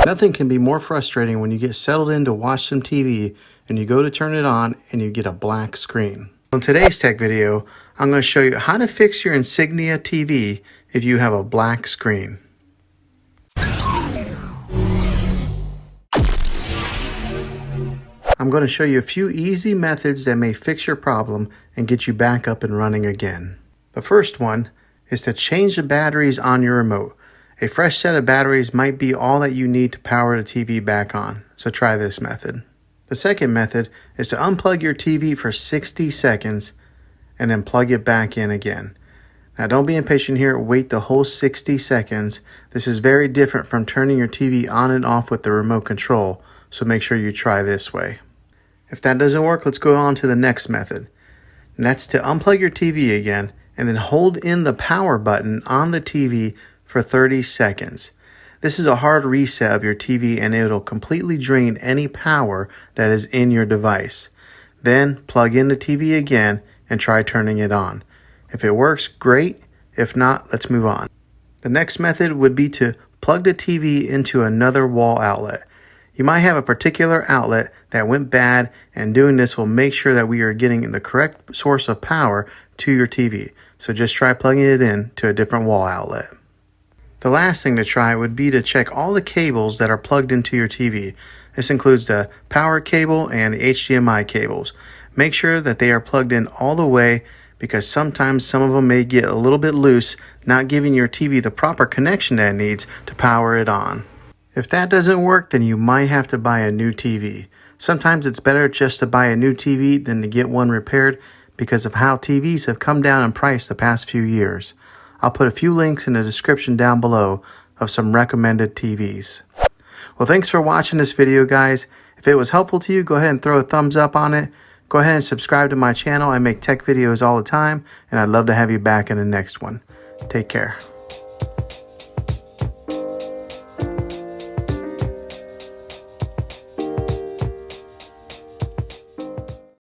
Nothing can be more frustrating when you get settled in to watch some TV and you go to turn it on and you get a black screen. In today's tech video, I'm going to show you how to fix your Insignia TV if you have a black screen. I'm going to show you a few easy methods that may fix your problem and get you back up and running again. The first one is to change the batteries on your remote. A fresh set of batteries might be all that you need to power the TV back on, so try this method. The second method is to unplug your TV for 60 seconds and then plug it back in again. Now don't be impatient here, wait the whole 60 seconds. This is very different from turning your TV on and off with the remote control, so make sure you try this way. If that doesn't work, let's go on to the next method. And that's to unplug your TV again and then hold in the power button on the TV for 30 seconds. This is a hard reset of your TV and it'll completely drain any power that is in your device. Then plug in the TV again and try turning it on. If it works, great. If not, let's move on. The next method would be to plug the TV into another wall outlet. You might have a particular outlet that went bad, and doing this will make sure that we are getting the correct source of power to your TV. So just try plugging it in to a different wall outlet. The last thing to try would be to check all the cables that are plugged into your TV. This includes the power cable and the HDMI cables. Make sure that they are plugged in all the way, because sometimes some of them may get a little bit loose, not giving your TV the proper connection that it needs to power it on. If that doesn't work, then you might have to buy a new TV. Sometimes it's better just to buy a new TV than to get one repaired because of how TVs have come down in price the past few years. I'll put a few links in the description down below of some recommended TVs. Well, thanks for watching this video, guys. If it was helpful to you, go ahead and throw a thumbs up on it. Go ahead and subscribe to my channel. I make tech videos all the time, and I'd love to have you back in the next one. Take care.